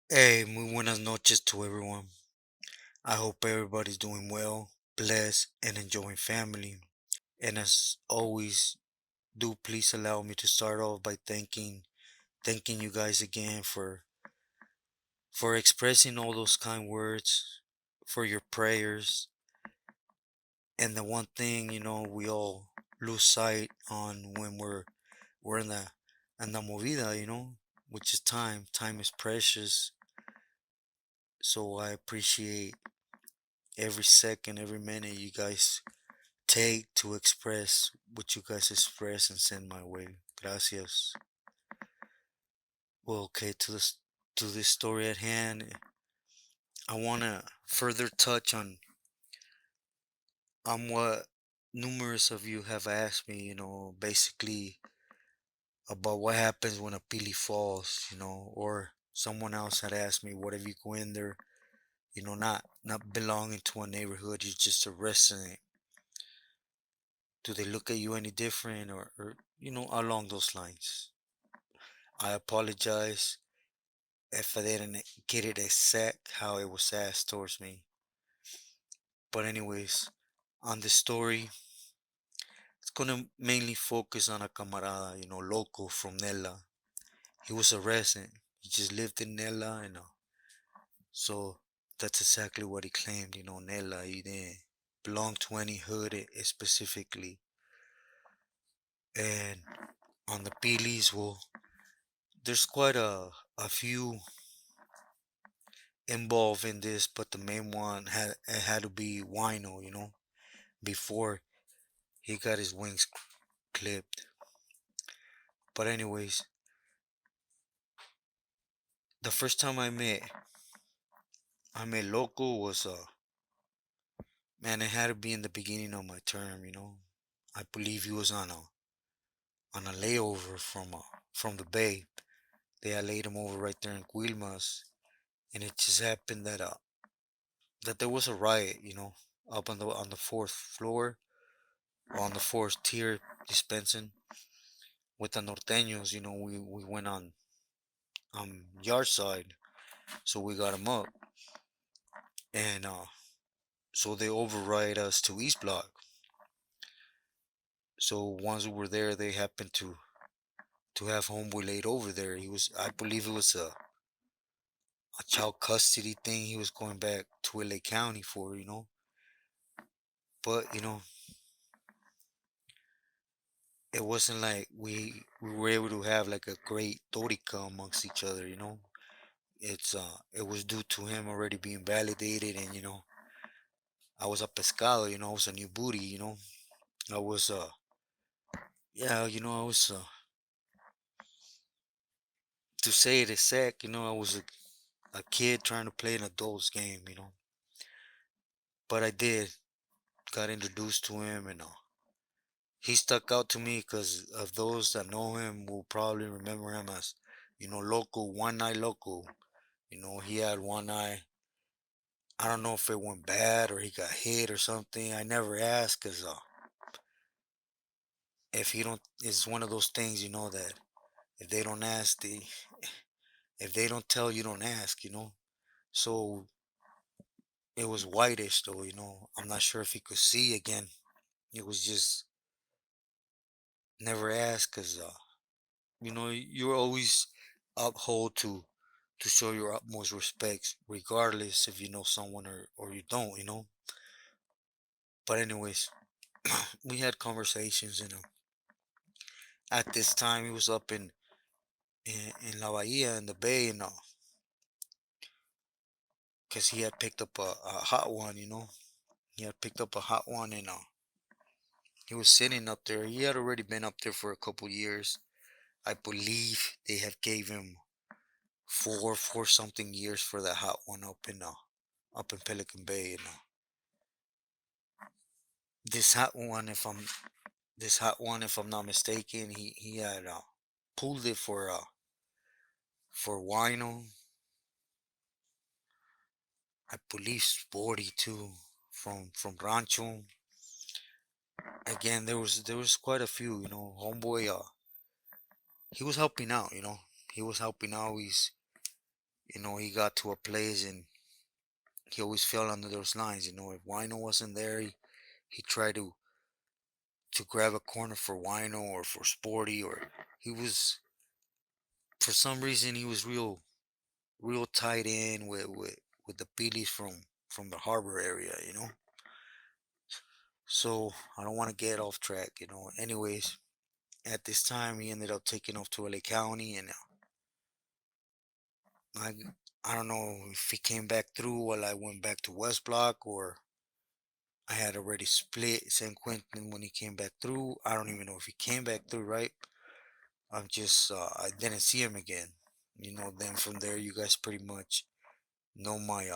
Hey, muy buenas noches to everyone. I hope everybody's doing well, blessed, and enjoying family. And as always, do please allow me to start off by thanking you guys again for expressing all those kind words, for your prayers, and the one thing we all lose sight on when we're in the movida, which is time. Time is precious, so I appreciate every second, every minute you guys take to express what you guys express and send my way. Gracias. Well, okay, to this story at hand, I want to further touch on what numerous of you have asked me, basically about what happens when a pili falls, or someone else had asked me, what if you go in there, not belonging to a neighborhood, you're just a resident. Do they look at you any different or along those lines? I apologize if I didn't get it exact how it was asked towards me. But anyways, on the story, it's gonna mainly focus on a camarada, Loco from Nella. He was a resident. He just lived in Nella, so that's exactly what he claimed, Nella. He didn't belong to any hood specifically. And on the Pilis, well, there's quite a few involved in this, but the main one had to be Wino, before he got his wings clipped. But anyways, the first time I met Loco was man, it had to be in the beginning of my term. I believe he was on a layover from the bay. They had laid him over right there in Quilmas, and it just happened that there was a riot, up on the fourth floor, on the fourth tier dispensing with the norteños. We went on yard side, so we got him up, and so they override us to East Block. So once we were there, they happened to have homeboy laid over there. I believe it was a child custody thing. He was going back to LA County for. But it wasn't like we were able to have like a great torica amongst each other. It was due to him already being validated, and I was a pescado. I was a new booty. I was yeah, I was to say it exact, I was a kid trying to play an adult's game. But I did got introduced to him, and he stuck out to me because of those that know him will probably remember him as, Loco, one eye Loco. He had one eye. I don't know if it went bad or he got hit or something. I never asked because if he don't, it's one of those things, that if they don't ask, if they don't tell, you don't ask. So it was whitish though. I'm not sure if he could see again. It was just never asked because you're always uphold to show your utmost respect, regardless if you know someone or you don't. But anyways, we had conversations, at this time he was up in La Bahia in the Bay, because he had picked up a hot one. He had picked up a hot one, and he was sitting up there. He had already been up there for a couple years. I believe they have gave him four something years for that hot one up in Pelican Bay. This hot one, if I'm not mistaken, he had pulled it for Wino, I believe Sporty too, from Rancho. Again, there was quite a few. Homeboy, he was helping out. He was helping out. he got to a place and he always fell under those lines. If Wino wasn't there, he tried to grab a corner for Wino or for Sporty, or he was, for some reason, he was real tied in with the Phillies from the harbor area. So I don't want to get off track. Anyways, at this time, he ended up taking off to LA County, and I I don't know if he came back through while I went back to West Block, or I had already split San Quentin when he came back through. I don't even know if he came back through, right? I didn't see him again. Then from there, you guys pretty much know my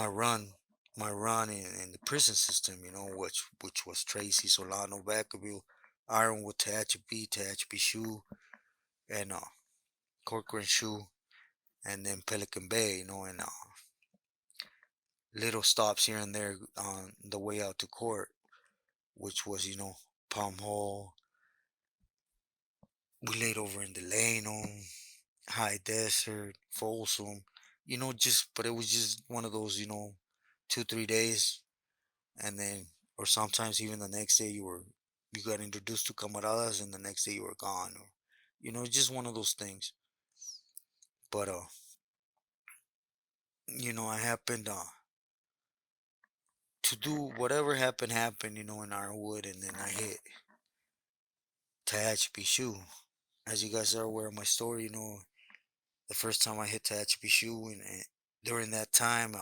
run, my run in the prison system. Which was Tracy, Solano, Vacaville, Ironwood, Tehachapi Shoe, and Corcoran Shoe, and then Pelican Bay. And little stops here and there on the way out to court, which was Palm Hall. We laid over in Delano, High Desert, Folsom. But it was just one of those, 2 3 days, and then, or sometimes even the next day you got introduced to camaradas, and the next day you were gone, or just one of those things. But I happened to do whatever happened, in Ironwood, and then I hit Tehachapi Shoe. As you guys are aware of my story, the first time I hit Tehachapi Shoe, and during that time,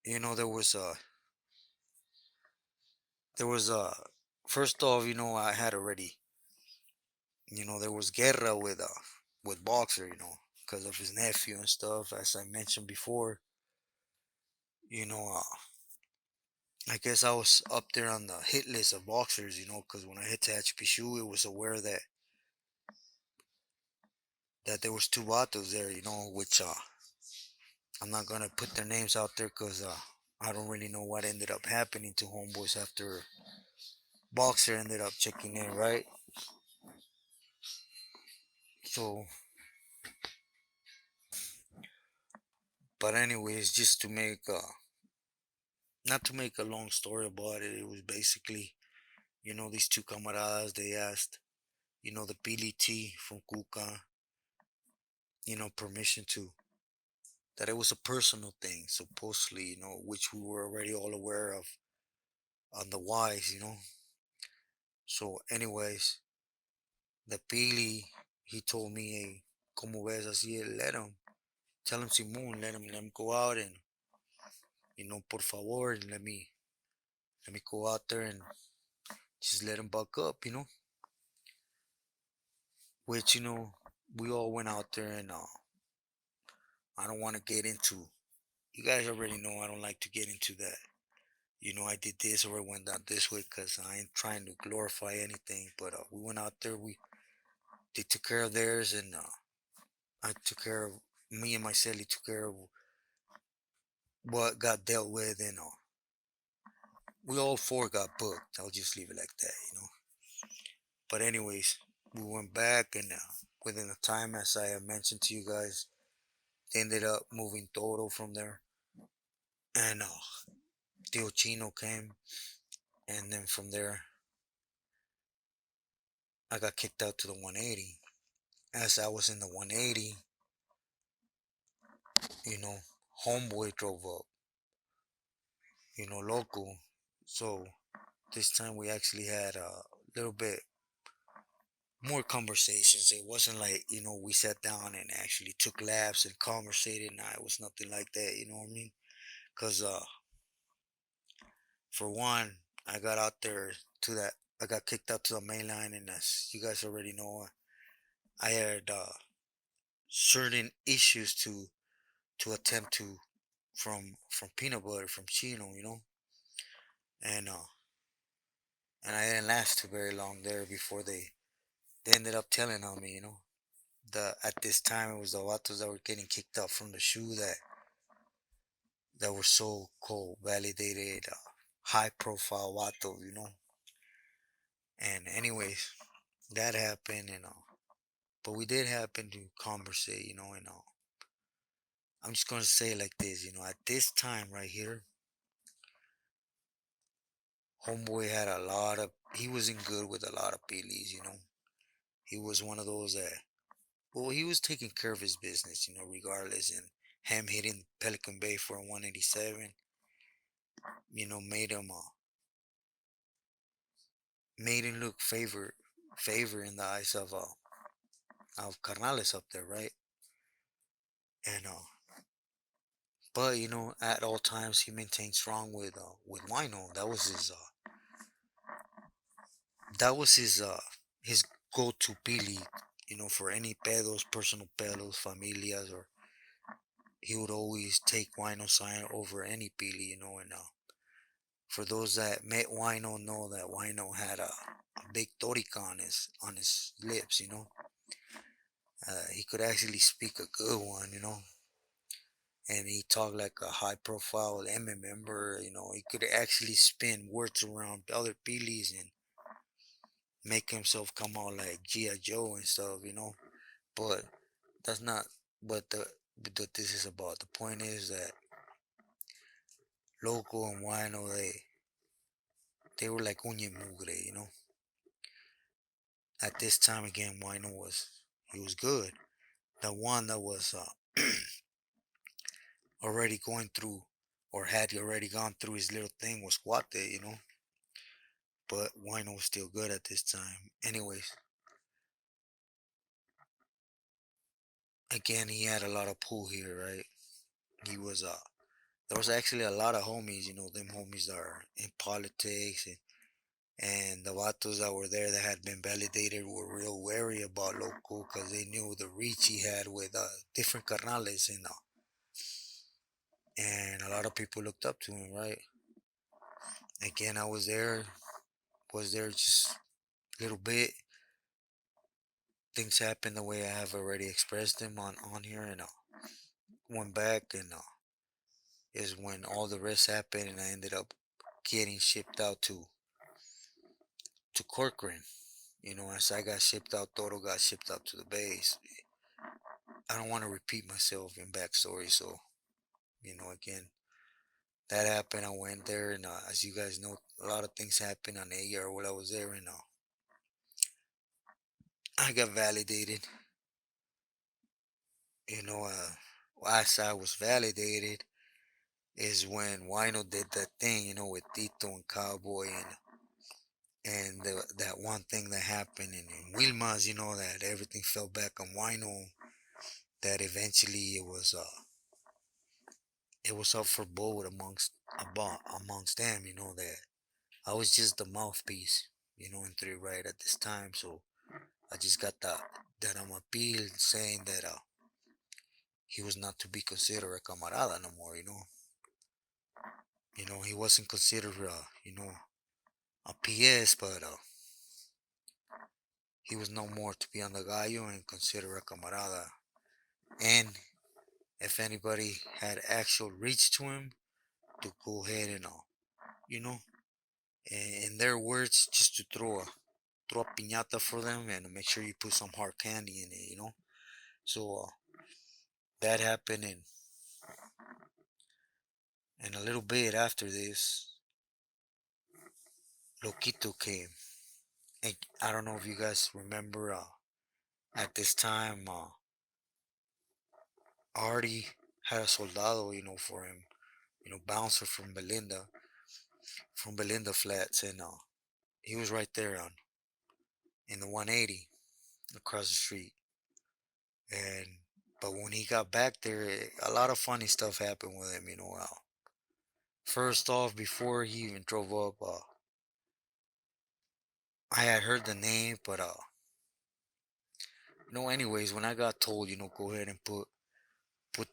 there was a first off, I had already, there was guerra with Boxer, because of his nephew and stuff. As I mentioned before, you know, I guess I was up there on the hit list of boxers, because when I hit Tehachapi, it was aware that there was two vatos there, which I'm not gonna put their names out there because I don't really know what ended up happening to homeboys after Boxer ended up checking in, right? So, but anyways, just to make not to make a long story about it, it was basically, these two camaradas, they asked, the PLT from Kuka, permission to, that it was a personal thing, supposedly, which we were already all aware of on the whys. So, anyways, the Pili, he told me, hey, como ves así, let him, tell him Simon, let him go out and, por favor, let me go out there and just let him buck up, which, we all went out there, and I don't want to get into, you guys already know I don't like to get into that. I did this or it went down this way because I ain't trying to glorify anything. But we went out there, they took care of theirs, and I took care of, me and my celly took care of what got dealt with, and we all four got booked. I'll just leave it like that. But anyways, we went back, and within the time, as I have mentioned to you guys, they ended up moving Toro from there, and Tio Chino came, and then from there, I got kicked out to the 180. As I was in the 180, you know, homeboy drove up, Loco. So this time we actually had a little bit more conversations. It wasn't like, we sat down and actually took laps and conversated. Nah, it was nothing like that, you know what I mean? Because, for one, I got out there to that, I got kicked out to the main line, and as you guys already know, I had certain issues to attempt to from peanut butter from Chino, and I didn't last too very long there before they ended up telling on me, the at this time it was the vatos that were getting kicked out from the shoe that were so called validated, high profile vatos, and anyways, that happened, But we did happen to conversate, and I'm just gonna say it like this, at this time right here, homeboy had a lot of, he wasn't good with a lot of pillies. He was one of those that, well, he was taking care of his business, regardless, and him hitting Pelican Bay for a 187, made him look favor in the eyes of carnales up there, right? And but at all times he maintained strong with Wino. That was his go-to pili, for any pedos, personal pedos, familias, or he would always take Wino sign over any pili, and for those that met Wino know that Wino had a big torica on his lips, he could actually speak a good one, and he talked like a high profile Eme member, he could actually spin words around other pilis and make himself come out like G.I. Joe and stuff, but that's not what this is about. The point is that Loco and Wino, they were like uña y mugre, At this time again, Wino he was good. The one that was already going through, or had already gone through his little thing, was Guate, but Wino was still good at this time. Anyways, again, he had a lot of pull here, right? He was there was actually a lot of homies, them homies that are in politics, and the vatos that were there that had been validated were real wary about Loco because they knew the reach he had with different carnales, and a lot of people looked up to him, right? Again, I was there just a little bit. Things happened the way I have already expressed them on here, and went back, and is when all the rest happened, and I ended up getting shipped out to Corcoran. As I got shipped out, Toro got shipped out to the base. I don't want to repeat myself in backstory, so again, that happened. I went there, and as you guys know, a lot of things happened on a year while I was there, and I got validated. As I was validated is when Wino did that thing, with Tito and Cowboy, and that one thing that happened in Wilma's, that everything fell back on Wino. That eventually it was up for vote amongst them. That I was just the mouthpiece, in three right at this time. So I just got that I'm appeal saying that he was not to be considered a camarada no more. He wasn't considered a PS, but he was no more to be on the gallo and considered a camarada. And if anybody had actual reach to him, to go ahead and you know, in their words, just to throw a piñata for them and make sure you put some hard candy in it. So that happened, and a little bit after this, Loquito came. And I don't know if you guys remember. At this time, already had a soldado, for him, bouncer from Belinda Flats, and he was right there on in the 180 across the street. And but when he got back there, a lot of funny stuff happened with him. First off, before he even drove up, I had heard the name, but anyways, when I got told, go ahead and put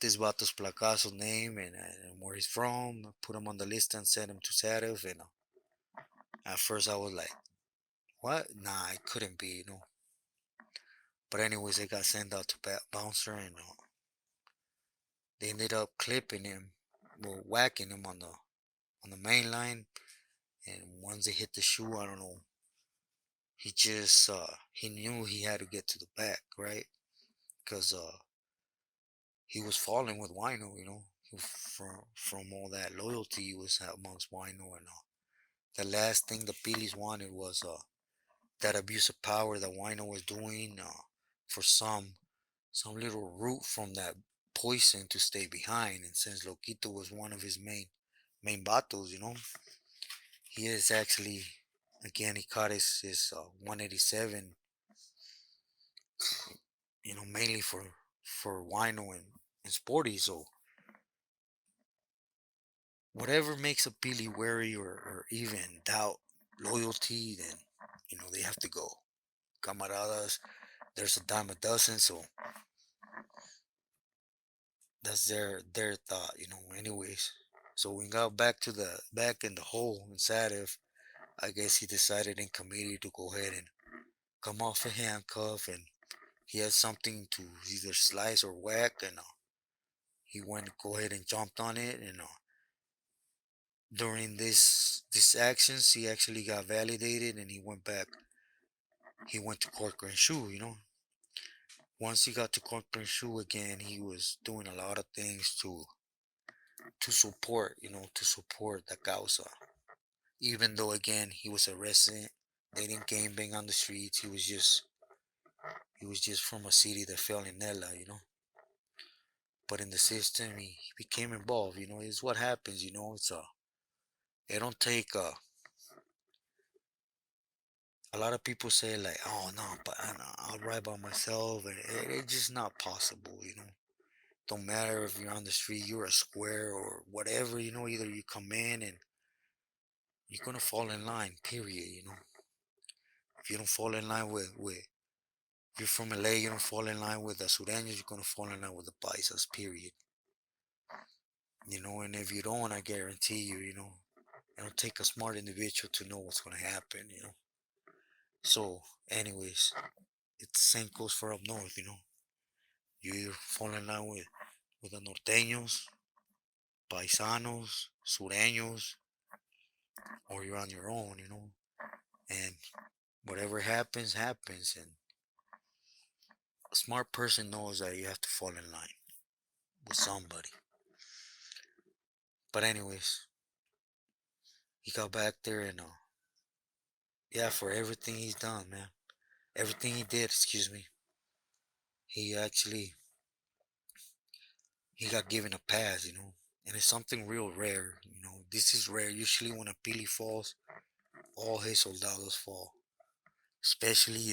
this vato's placazo name and where he's from, put him on the list and send him to Sarif, and at first I was like, what? Nah, it couldn't be. But anyways, I got sent out to Bouncer, and they ended up clipping him, well, whacking him on the main line. And once they hit the shoe, I don't know, he knew he had to get to the back, right? Because he was falling with Wino, from all that loyalty he was amongst Wino, and the last thing the Phillies wanted was that abuse of power that Wino was doing for some little root from that poison to stay behind. And since Loquito was one of his main battles, he is actually, again, he caught his 187, mainly for Wino and Sporty. So whatever makes a Billy wary or even doubt loyalty, then they have to go. Camaradas, there's a dime a dozen, so that's their thought, anyways. So we got back in the hole in Sadif. I guess he decided in committee to go ahead and come off a handcuff, and he had something to either slice or whack, and he went to go ahead and jumped on it, and during this actions he actually got validated, and he went to Corcoran Shoe. Once he got to Corcoran Shoe again, he was doing a lot of things to support the causa. Even though again he was arrested, they didn't game bang on the streets. He was just from a city that fell in Nella. But in the system, he became involved. It's what happens. It don't take a lot of people say like, oh no, but I'll ride by myself, and it's just not possible. Don't matter if you're on the street, you're a square or whatever. Either you come in and you're gonna fall in line. Period. If you don't fall in line with if you're from LA, you don't fall in line with the Sureños, you're gonna fall in line with the Paisas. Period. And if you don't, I guarantee you, it'll take a smart individual to know what's gonna happen. So, anyways, it's the same goes for up north. You either fall in line with the norteños, paisanos, sureños, or you're on your own. And whatever happens, happens. And a smart person knows that you have to fall in line with somebody. But anyways, he got back there and yeah, for everything he's done, man. Everything he did, excuse me. He actually he got given a pass. And it's something real rare. This is rare. Usually when a Pili falls, all his soldados fall. Especially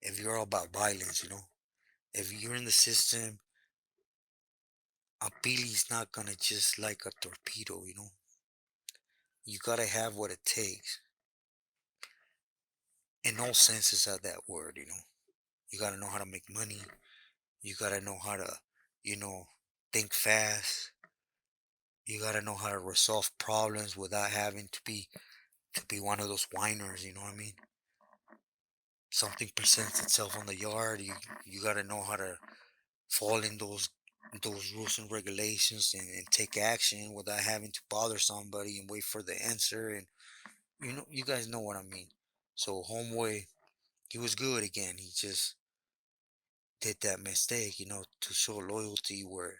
if you're all about violence. If you're in the system, a Pili's not gonna just like a torpedo. You gotta have what it takes. In all senses of that word. You gotta know how to make money. You gotta know how to, you know, think fast. You gotta know how to resolve problems without having to be one of those whiners. You know what I mean? Something presents itself on the yard. You gotta know how to fall in those rules and regulations and take action without having to bother somebody and wait for the answer. And you guys know what I mean. So homeboy, he was good again. He just did that mistake, to show loyalty where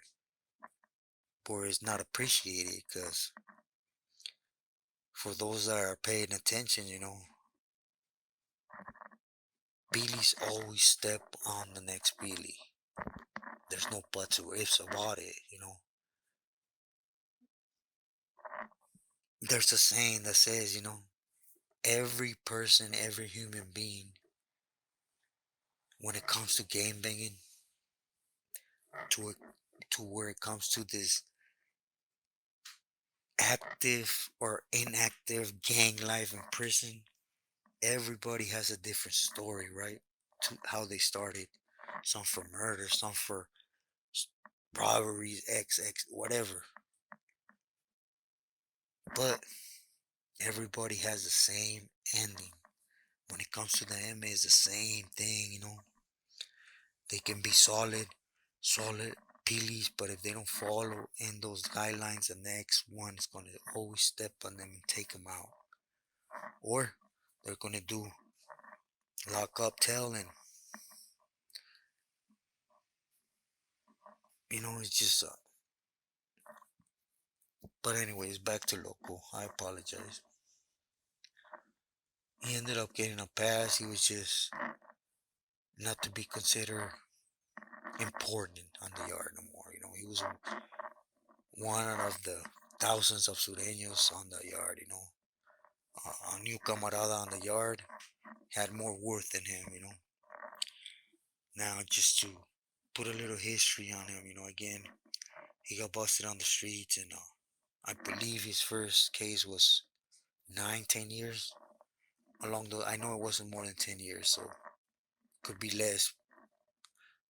it's not appreciated. Because for those that are paying attention, Billy's always step on the next Billy. There's no buts or ifs about it. There's a saying that says, every person, every human being, when it comes to game banging, to it, to where it comes to this active or inactive gang life in prison, everybody has a different story, right? To how they started. Some for murder, some for robberies, X, whatever. But everybody has the same ending. When it comes to the MA, it's the same thing. They can be solid peelies, but if they don't follow in those guidelines, the next one is going to always step on them and take them out. Or they're gonna do lock up, tell, and it's just. But anyways, back to Loco. I apologize. He ended up getting a pass. He was just not to be considered important on the yard no more. He was one of the thousands of Sureños on the yard. A new camarada on the yard had more worth than him. Now, just to put a little history on him, again, he got busted on the streets, and I believe his first case was 9, 10 years. I know it wasn't more than 10 years, so could be less,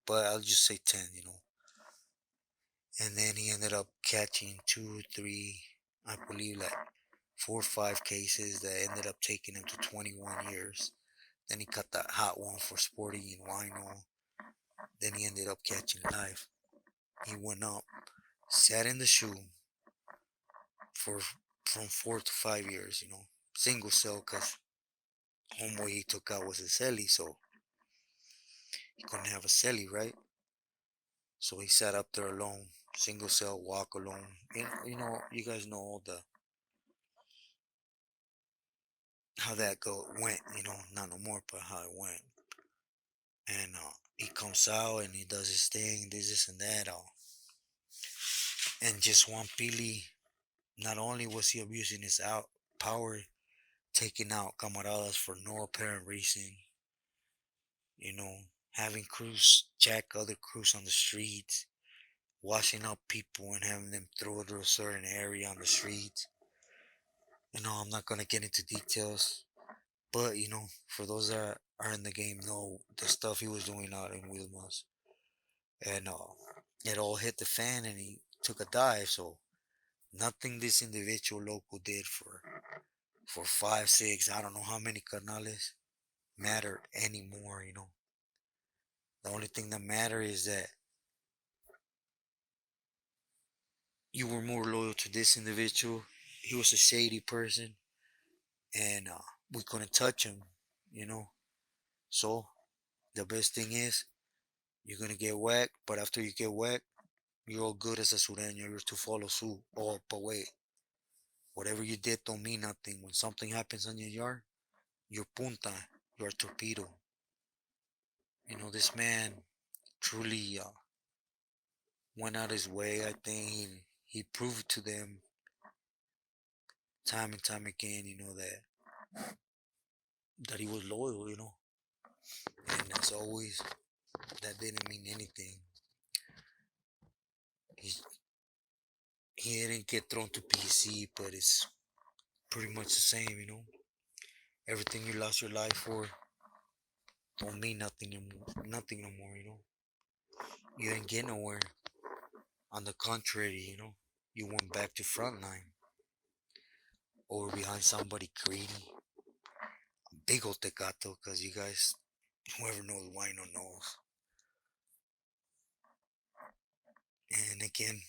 but I'll just say 10. And then he ended up catching two, three, I believe like 4 or 5 cases that ended up taking him to 21 years. Then he cut that hot one for Sporting in Wino. Then he ended up catching life. He went up, sat in the shoe for from 4 to 5 years. Single cell, cause homeboy he took out was a celly, so he couldn't have a celly, right? So he sat up there alone, single cell, walk alone. You guys know all the how that went. Not no more, but how it went. And he comes out and he does his thing, this and that. And just one Pili, not only was he abusing his out power, taking out camaradas for no apparent reason, you know, having crews check other crews on the streets, washing up people and having them throw to a certain area on the streets. I'm not gonna get into details, but for those that are in the game, know the stuff he was doing out in Wilmas, and it all hit the fan, and he took a dive. So nothing this individual Loco did for 5, 6, I don't know how many canales matter anymore. The only thing that matter is that you were more loyal to this individual. He was a shady person, and we couldn't touch him. You know, so the best thing is you're gonna get whacked, but after you get whacked, you're all good as a sureño. You're to follow suit. Oh, but wait, whatever you did don't mean nothing. When something happens on your yard, you're punta, you're a torpedo. This man truly went out his way. I think he proved to them time and time again, that he was loyal, and as always, that didn't mean anything. He he didn't get thrown to PC, but it's pretty much the same, Everything you lost your life for don't mean nothing anymore. Nothing no more, You didn't get nowhere. On the contrary, you went back to frontline or behind somebody greedy. Big old tecato, because you guys, whoever knows Wino knows. And again,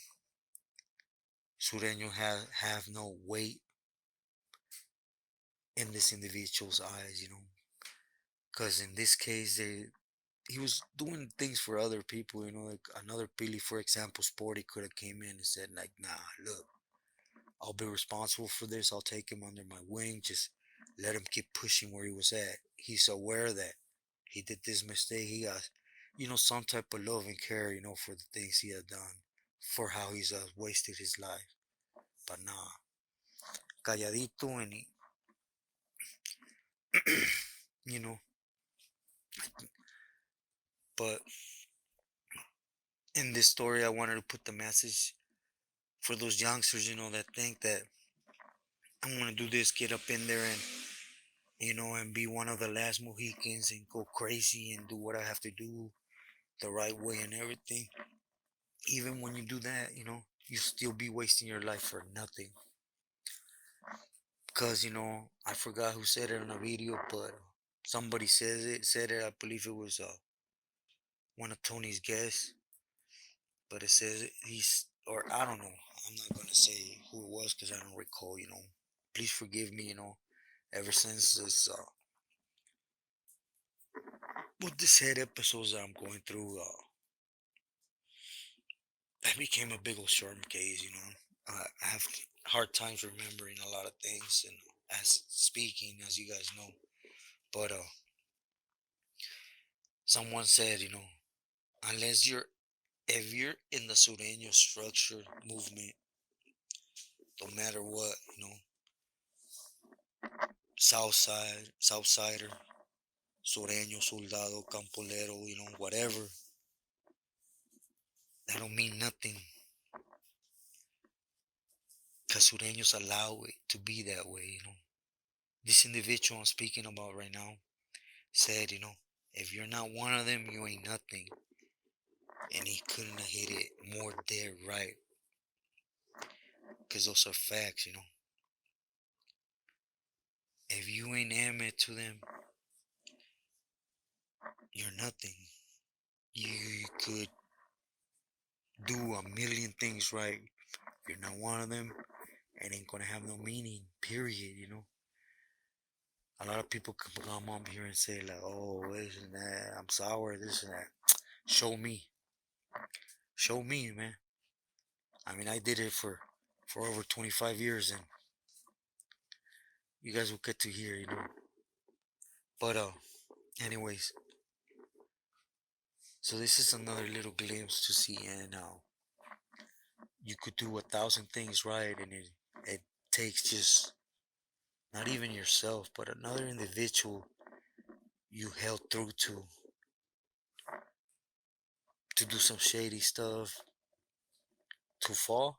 Sureño have no weight in this individual's eyes, Because in this case, he was doing things for other people, like another Pili, for example, Sporty could have came in and said, like, nah, look, I'll be responsible for this. I'll take him under my wing. Just let him keep pushing where he was at. He's aware that he did this mistake. He got, some type of love and care, for the things he had done, for how he's wasted his life. But nah, calladito, and you know, but in this story, I wanted to put the message for those youngsters, that think that I'm gonna do this, get up in there and be one of the last Mohicans and go crazy and do what I have to do the right way and everything. Even when you do that, you still be wasting your life for nothing. Because, I forgot who said it in a video, but somebody said it, I believe it was one of Tony's guests, but it says or I don't know, I'm not going to say who it was because I don't recall, please forgive me, ever since this with the sad episodes that I'm going through, I became a big old sharp case. I have hard times remembering a lot of things and as speaking, as you guys know. But someone said, unless you're if you're in the Sureño structured movement, no matter what, South Side, South Sider, Sureño, Soldado, Campolero, whatever, that don't mean nothing. Because Sureños allow it to be that way. This individual I'm speaking about right now said, if you're not one of them, you ain't nothing. And he couldn't have hit it more dead right. Because those are facts. If you ain't Eme to them, you're nothing. You could do a million things right. If you're not one of them, it ain't gonna have no meaning, period. A lot of people can come up here and say like, oh, this and that, I'm sour, this and that. Show me. Show me, man. I mean, I did it for over 25 years, and you guys will get to hear. But anyways, so this is another little glimpse to see, and you could do 1,000 things right, and it takes just not even yourself, but another individual you held through to do some shady stuff, to fall,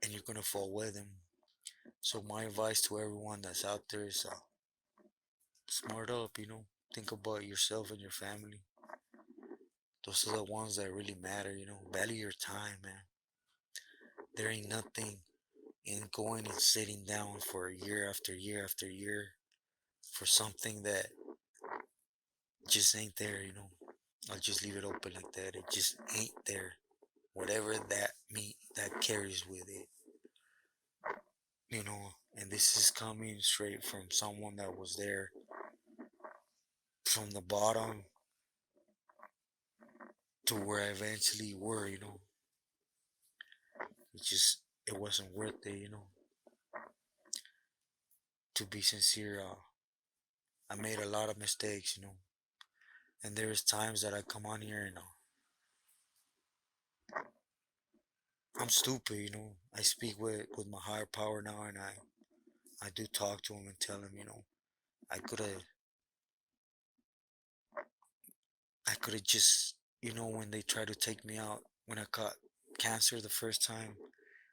and you're gonna fall with them. So my advice to everyone that's out there is smart up. Think about yourself and your family. Those are the ones that really matter. Value your time, man. There ain't nothing in going and sitting down for year after year after year for something that just ain't there. I'll just leave it open like that. It just ain't there. Whatever that meat that carries with it. And this is coming straight from someone that was there from the bottom to where I eventually were. It wasn't worth it. To be sincere, I made a lot of mistakes. And there's times that I come on here and I'm stupid. I speak with my higher power now, and I do talk to him and tell him. I could have I could have just when they tried to take me out when I caught cancer the first time,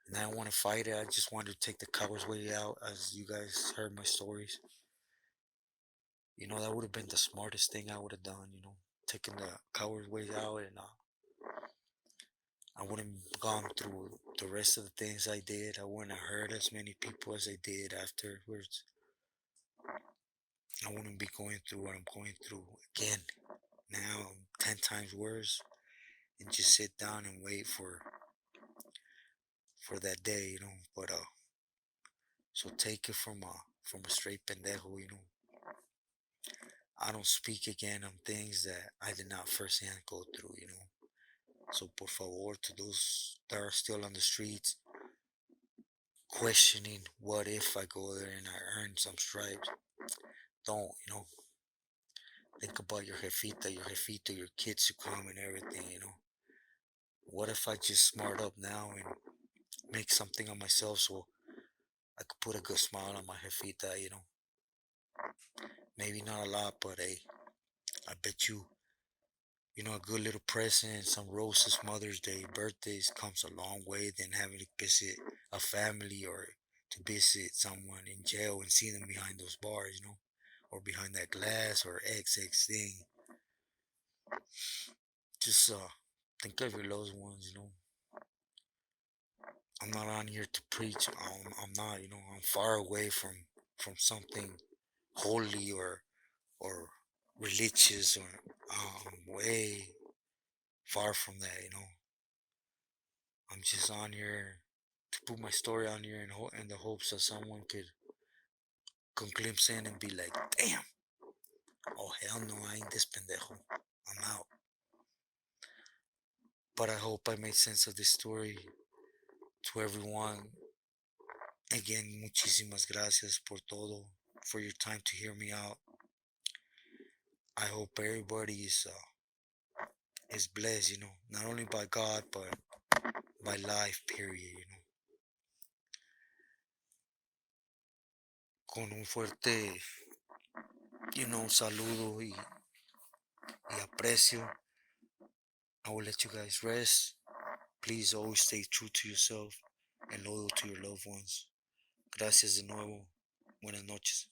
and I don't want to fight it. I just wanted to take the coward's way out, as you guys heard my stories. That would have been the smartest thing I would have done. Taking the coward's way out, and I wouldn't have gone through the rest of the things I did. I wouldn't have hurt as many people as I did afterwards. I wouldn't be going through what I'm going through again now, 10 times worse, and just sit down and wait for that day. But so take it from a straight pendejo. I don't speak again on things that I did not firsthand go through. So por favor, to those that are still on the streets, questioning what if I go there and I earn some stripes, don't. Think about your jefita, your kids who come and everything. What if I just smart up now and make something of myself so I could put a good smile on my jefita. Maybe not a lot, but hey, I bet a good little present, some roses, Mother's Day, birthdays comes a long way than having to visit a family or to visit someone in jail and see them behind those bars, or behind that glass or XX thing. Just think of your loved ones. I'm not on here to preach. I'm not. I'm far away from something holy or religious or way far from that. I'm just on here to put my story on here in the hopes that someone could glimpse in and be like, damn, Oh, hell no, I ain't this pendejo. I'm out. But I hope I made sense of this story to everyone. Again, muchísimas gracias por todo, for your time to hear me out. I hope everybody is blessed, not only by God, but by life, period. Con un fuerte, saludo y aprecio. I will let you guys rest. Please always stay true to yourself and loyal to your loved ones. Gracias de nuevo. Buenas noches.